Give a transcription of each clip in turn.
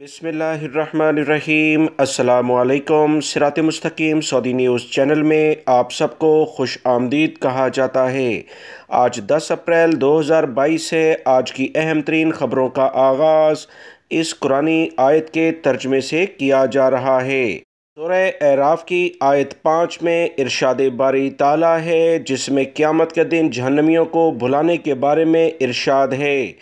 बिस्मिल्लाहिर्रहमानिर्रहीम। अस्सलामुअलैकुम। सिरात मुस्तकीम सऊदी न्यूज़ चैनल में आप सबको खुश आमदीद कहा जाता है। आज 10 अप्रैल 2022 है। आज की अहम तरीन ख़बरों का आगाज़ इस कुरानी आयत के तर्जमे से किया जा रहा है। सूरह अराफ की आयत 5 में इरशाद बारी ताला है, जिसमें क़यामत के दिन जहन्नमियों को भुलाने के बारे में इरशाद है।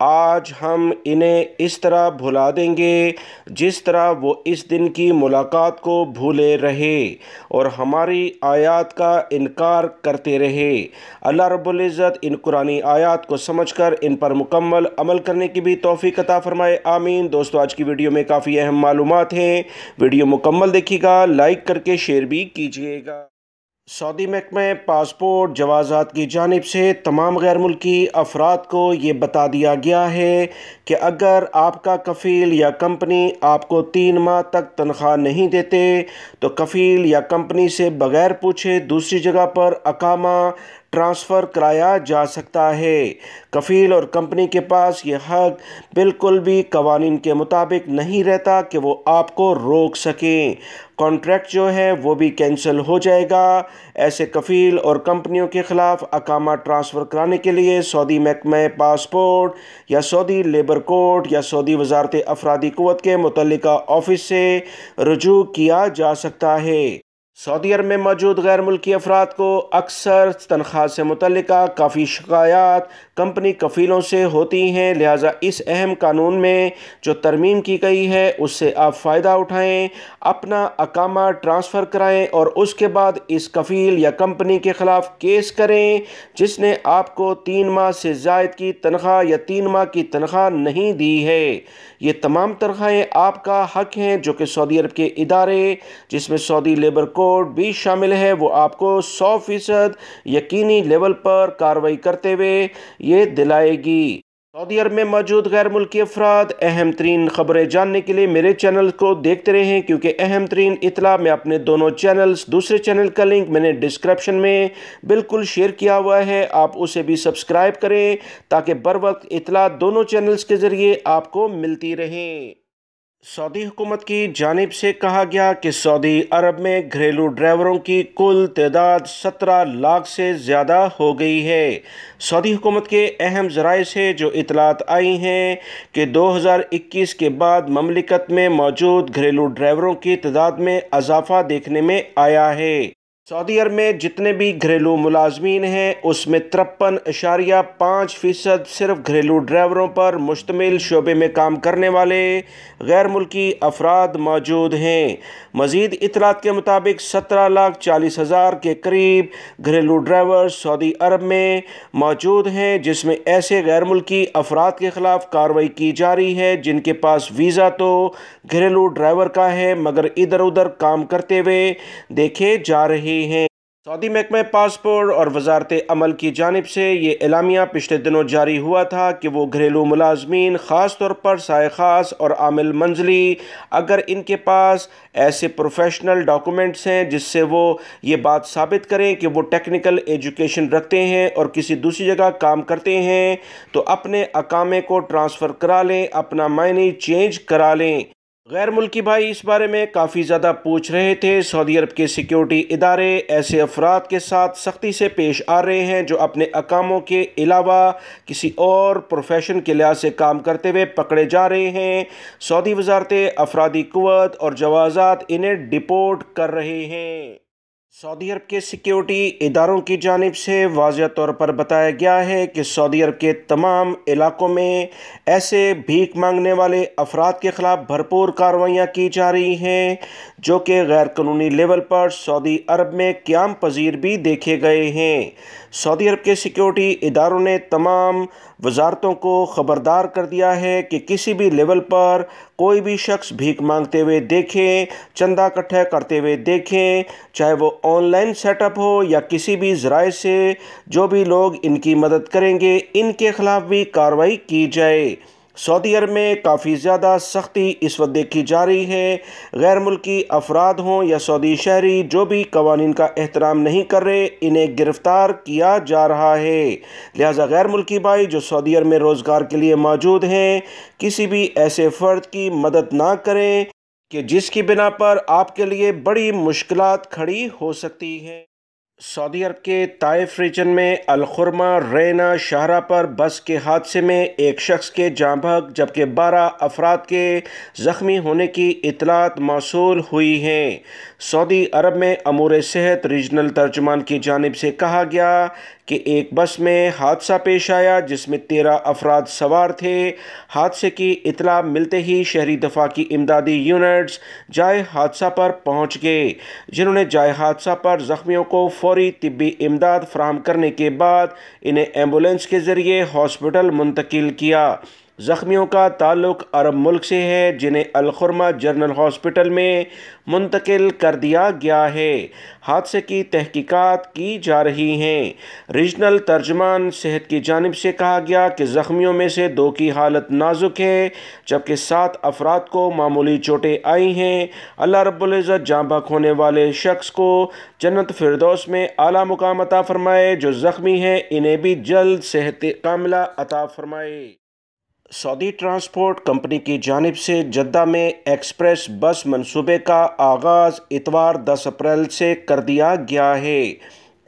आज हम इन्हें इस तरह भुला देंगे जिस तरह वो इस दिन की मुलाकात को भूले रहे और हमारी आयत का इनकार करते रहे। अल्लाह रब्बुल इज़्ज़त इन कुरानी आयत को समझकर इन पर मुकम्मल अमल करने की भी तौफीक अता फरमाए, आमीन। दोस्तों, आज की वीडियो में काफ़ी अहम मालूमात हैं। वीडियो मुकम्मल देखिएगा, लाइक करके शेयर भी कीजिएगा। सऊदी महकमा पासपोर्ट जवाज़ात की जानिब से तमाम गैर मुल्की अफराद को ये बता दिया गया है कि अगर आपका कफ़ील या कंपनी आपको 3 माह तक तनख्वाह नहीं देते तो कफ़ील या कंपनी से बग़ैर पूछे दूसरी जगह पर अकामा ट्रांसफ़र कराया जा सकता है। कफ़ील और कंपनी के पास ये हक़ बिल्कुल भी कवानीन के मुताबिक नहीं रहता कि वो आपको रोक सकें। कॉन्ट्रैक्ट जो है वो भी कैंसिल हो जाएगा। ऐसे कफ़ील और कंपनियों के ख़िलाफ़ अकामा ट्रांसफ़र कराने के लिए सऊदी महकमा पासपोर्ट या सऊदी लेबर कोर्ट या सऊदी वज़ारत अफरादी क़ुव्वत के मुतल्लिका ऑफ़िस से रुजू किया जा सकता है। सऊदी अरब में मौजूद गैर मुल्की अफराद को अक्सर तनख्वाह से मुतल्लिका काफ़ी शिकायत कंपनी कफ़ीलों से होती हैं। लिहाजा इस अहम कानून में जो तरमीम की गई है उससे आप फ़ायदा उठाएं, अपना अकामा ट्रांसफ़र कराएं और उसके बाद इस कफ़ील या कंपनी के ख़िलाफ़ केस करें जिसने आपको 3 माह से ज़ायद की तनख्वाह या 3 माह की तनख्वाह नहीं दी है। ये तमाम तनख्वाहें आपका हक़ हैं जो कि सऊदी अरब के इदारे जिसमें सऊदी लेबर कोड भी शामिल है वो आपको 100% यकीनी लेवल पर कार्रवाई करते हुए ये दिलाएगी। सऊदी अरब में मौजूद गैर मुल्की अफराद अहम तरीन खबरें जानने के लिए मेरे चैनल को देखते रहें, क्योंकि अहम तरीन इतला मैं अपने दोनों चैनल्स, दूसरे चैनल का लिंक मैंने डिस्क्रिप्शन में बिल्कुल शेयर किया हुआ है, आप उसे भी सब्सक्राइब करें ताकि बर वक्त इतला दोनों चैनल्स के ज़रिए आपको मिलती रहे। सऊदी हुकूमत की जानिब से कहा गया कि सऊदी अरब में घरेलू ड्राइवरों की कुल तादाद 17 लाख से ज़्यादा हो गई है। सऊदी हुकूमत के अहम ज़राए से जो इतलात आई हैं कि 2021 के बाद ममलिकत में मौजूद घरेलू ड्राइवरों की तादाद में इजाफ़ा देखने में आया है। सऊदी अरब में जितने भी घरेलू मुलाजमीन हैं उसमें 53.5% सिर्फ घरेलू ड्राइवरों पर मुश्तमिल शोबे में काम करने वाले गैर मुल्की अफराद मौजूद हैं। मज़ीद इतलात के मुताबिक 17,40,000 के करीब घरेलू ड्राइवर सऊदी अरब में मौजूद हैं, जिसमें ऐसे गैर मुल्की अफराद के ख़िलाफ़ कार्रवाई की जा रही है जिनके पास वीज़ा तो घरेलू ड्राइवर का है मगर इधर उधर काम करते हुए देखे जा रहे हैं। सऊदी महकमा पासपोर्ट और वज़ारत अमल की जानिब से ये एलामिया पिछले दिनों जारी हुआ था कि वो घरेलू मुलाजमीन ख़ास तौर पर साए ख़ास और आमिल मंजली, अगर इनके पास ऐसे प्रोफेशनल डॉक्यूमेंट्स हैं जिससे वो ये बात साबित करें कि वो टेक्निकल एजुकेशन रखते हैं और किसी दूसरी जगह काम करते हैं, तो अपने अकामे को ट्रांसफ़र करा लें, अपना मायने चेंज करा लें। गैर मुल्की भाई इस बारे में काफ़ी ज़्यादा पूछ रहे थे। सऊदी अरब के सिक्योरिटी इदारे ऐसे अफराद के साथ सख्ती से पेश आ रहे हैं जो अपने अकामों के अलावा किसी और प्रोफेशन के लिहाज से काम करते हुए पकड़े जा रहे हैं। सऊदी वज़ारत अफरादी क़ुव्वत और जवाज़ात इन्हें डिपोर्ट कर रहे हैं। सऊदी अरब के सिक्योरिटी इदारों की जानिब से वाज़िह तौर पर बताया गया है कि सऊदी अरब के तमाम इलाकों में ऐसे भीख मांगने वाले अफराद के ख़िलाफ़ भरपूर कार्रवाइयाँ की जा रही हैं जो कि गैर कानूनी लेवल पर सऊदी अरब में क़याम पजीर भी देखे गए हैं। सऊदी अरब के सिक्योरिटी इदारों ने तमाम वजारतों को ख़बरदार कर दिया है कि किसी भी लेवल पर कोई भी शख्स भीख मांगते हुए देखें, चंदा इकट्ठा करते हुए देखें, चाहे वो ऑनलाइन सेटअप हो या किसी भी ज़राए से जो भी लोग इनकी मदद करेंगे इनके ख़िलाफ़ भी कार्रवाई की जाए। سعودی عرب میں کافی زیادہ سختی اس وقت دیکھی جا رہی ہے۔ غیر ملکی افراد ہوں یا سعودی شہری، جو بھی قوانین کا احترام نہیں کر رہے، انہیں گرفتار کیا جا رہا ہے۔ لہٰذا غیر ملکی بھائی جو سعودی عرب میں روزگار کے لیے موجود ہیں، کسی بھی ایسے فرد کی مدد نہ کریں کہ جس کی بنا پر آپ کے لیے بڑی مشکلات کھڑی ہو سکتی ہیں۔ سعودی عرب کے طائف ریجن میں الخرمہ رینا شاہراہ پر بس کے حادثے میں ایک شخص کے جاں بحق جبکہ 12 افراد کے زخمی ہونے کی اطلاعات موصول ہوئی ہیں۔ سعودی عرب میں امور صحت ریجنل ترجمان کی جانب سے کہا گیا کہ ایک بس میں حادثہ پیش آیا جس میں 13 افراد سوار تھے۔ حادثے کی اطلاع ملتے ہی شہری دفاع کی امدادی یونٹس جائے حادثہ پر پہنچ گئے، جنہوں نے جائے حادثہ پر زخمیوں کو فوری طبی امداد فراہم کرنے کے بعد انہیں ایمبولینس کے ذریعے ہاسپٹل منتقل کیا۔ زخمیوں کا تعلق عرب ملک سے ہے، جنہیں الخرمہ جنرل ہاسپٹل میں منتقل کر دیا گیا ہے۔ حادثے کی تحقیقات کی جا رہی ہیں۔ ریجنل ترجمان صحت کی جانب سے کہا گیا کہ زخمیوں میں سے 2 کی حالت نازک ہے جبکہ 7 افراد کو معمولی چوٹیں آئی ہیں۔ اللہ رب العزت جاں بحق ہونے والے شخص کو جنت فردوس میں اعلیٰ مقام عطا فرمائے، جو زخمی ہیں انہیں بھی جلد صحت کاملہ عطا فرمائے۔ سعودی ٹرانسپورٹ کمپنی کی جانب سے جدہ میں ایکسپریس بس منصوبے کا آغاز اتوار 10 اپریل سے کر دیا گیا ہے۔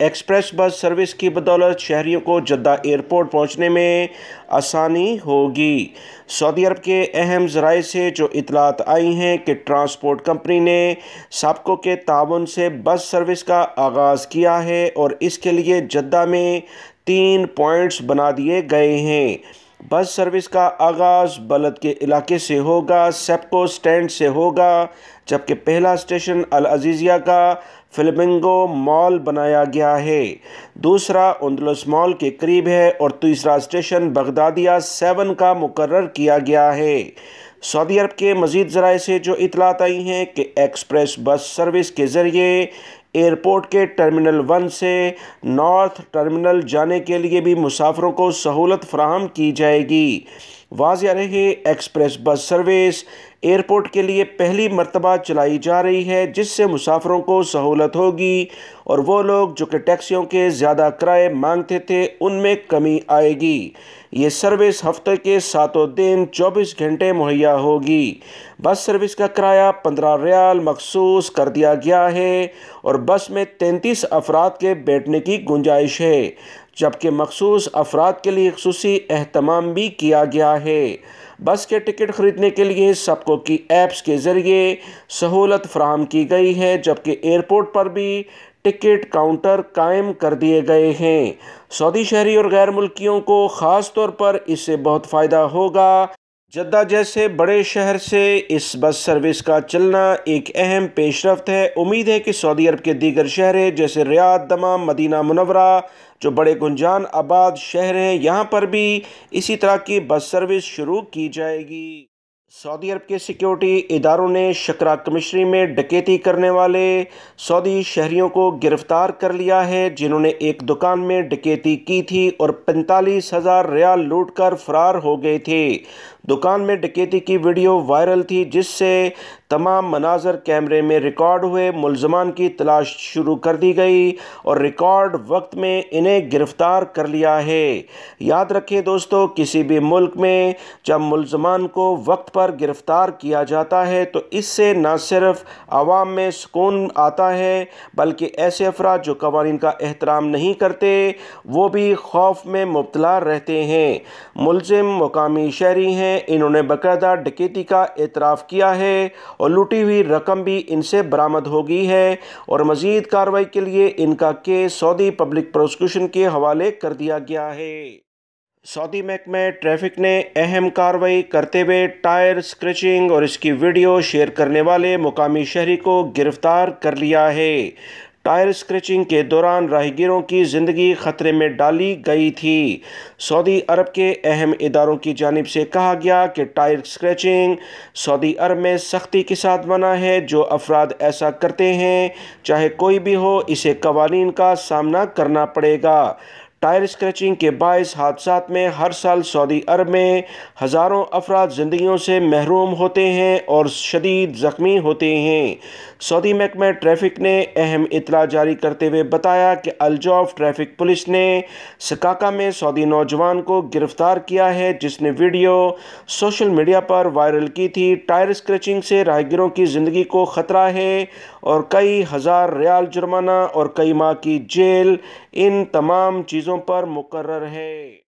ایکسپریس بس سروس کی بدولت شہریوں کو جدہ ایئرپورٹ پہنچنے میں آسانی ہوگی۔ سعودی عرب کے اہم ذرائع سے جو اطلاعات آئی ہیں کہ ٹرانسپورٹ کمپنی نے سابقوں کے تعاون سے بس سروس کا آغاز کیا ہے اور اس کے لیے جدہ میں 3 پوائنٹس بنا دیے گئے ہیں۔ بس سروس کا آغاز بلد کے علاقے سے ہوگا، سیپکو سٹینڈ سے ہوگا، جبکہ پہلا اسٹیشن العزیزیہ کا فلیمنگو مال بنایا گیا ہے، دوسرا اندلس مال کے قریب ہے اور تیسرا اسٹیشن بغدادیہ 7 کا مقرر کیا گیا ہے۔ سعودی عرب کے مزید ذرائع سے جو اطلاعات آئی ہیں کہ ایکسپریس بس سروس کے ذریعے ایئرپورٹ کے ٹرمینل 1 سے نارتھ ٹرمینل جانے کے لیے بھی مسافروں کو سہولت فراہم کی جائے گی۔ واضح رہے، ایکسپریس بس سروس ایئرپورٹ کے لیے پہلی مرتبہ چلائی جا رہی ہے، جس سے مسافروں کو سہولت ہوگی اور وہ لوگ جو کہ ٹیکسیوں کے زیادہ کرائے مانگتے تھے ان میں کمی آئے گی۔ یہ سروس ہفتے کے 7 دن 24 گھنٹے مہیا ہوگی۔ بس سروس کا کرایہ 15 ریال مخصوص کر دیا گیا ہے اور بس میں 33 افراد کے بیٹھنے کی گنجائش ہے، جبکہ مخصوص افراد کے لیے خصوصی اہتمام بھی کیا گیا ہے۔ بس کے ٹکٹ خریدنے کے لیے سابقوں کی ایپس کے ذریعے سہولت فراہم کی گئی ہے، جبکہ ایئرپورٹ پر بھی ٹکٹ کاؤنٹر قائم کر دیے گئے ہیں۔ سعودی شہری اور غیر ملکیوں کو خاص طور پر اس سے بہت فائدہ ہوگا۔ جدہ جیسے بڑے شہر سے اس بس سروس کا چلنا ایک اہم پیش رفت ہے۔ امید ہے کہ سعودی عرب کے دیگر شہریں جیسے ریاض، دمام، مدینہ منورہ جو بڑے گنجان آباد شہر ہیں، یہاں پر بھی اسی طرح کی بس سروس شروع کی جائے گی۔ سعودی عرب کے سیکیورٹی اداروں نے شکرا کمشنری میں ڈکیتی کرنے والے سعودی شہریوں کو گرفتار کر لیا ہے، جنہوں نے ایک دکان میں ڈکیتی کی تھی اور 45,000 ریال لوٹ کر فرار ہو گئے تھے۔ دکان میں ڈکیتی کی ویڈیو وائرل تھی، جس سے تمام مناظر کیمرے میں ریکارڈ ہوئے۔ ملزمان کی تلاش شروع کر دی گئی اور ریکارڈ وقت میں انہیں گرفتار کر لیا ہے۔ یاد رکھیں دوستو، کسی بھی ملک میں جب ملزمان کو وقت پر گرفتار کیا جاتا ہے تو اس سے نہ صرف عوام میں سکون آتا ہے، بلکہ ایسے افراد جو قوانین کا احترام نہیں کرتے وہ بھی خوف میں مبتلا رہتے ہیں۔ ملزم مقامی شہری ہیں، انہوں نے باقاعدہ ڈکیتی کا اعتراف کیا ہے اور لوٹی ہوئی رقم بھی ان سے برآمد ہو گئی ہے اور مزید کارروائی کے لیے ان کا کیس سعودی پبلک پروسیکیوشن کے حوالے کر دیا گیا ہے۔ سعودی محکمہ ٹریفک نے اہم کارروائی کرتے ہوئے ٹائر اسکریچنگ اور اس کی ویڈیو شیئر کرنے والے مقامی شہری کو گرفتار کر لیا ہے۔ ٹائر اسکریچنگ کے دوران راہگیروں کی زندگی خطرے میں ڈالی گئی تھی۔ سعودی عرب کے اہم اداروں کی جانب سے کہا گیا کہ ٹائر اسکریچنگ سعودی عرب میں سختی کے ساتھ منع ہے۔ جو افراد ایسا کرتے ہیں، چاہے کوئی بھی ہو، اسے قوانین کا سامنا کرنا پڑے گا۔ टायर स्क्रैचिंग के बाइस हादसात में हर साल सऊदी अरब में हज़ारों अफराद ज़िंदगियों से महरूम होते हैं और शदीद ज़ख्मी होते हैं। सऊदी महकमा ट्रैफिक ने अहम इत्तला जारी करते हुए बताया कि अल-जौफ ट्रैफिक पुलिस ने सकाका में सऊदी नौजवान को गिरफ्तार किया है, जिसने वीडियो सोशल मीडिया पर वायरल की थी। टायर स्क्रैचिंग से राहगीरों की ज़िंदगी को ख़तरा है और कई हज़ार रियाल जुर्माना और कई माह की जेल इन तमाम चीज़ों पर मुकर्रर है।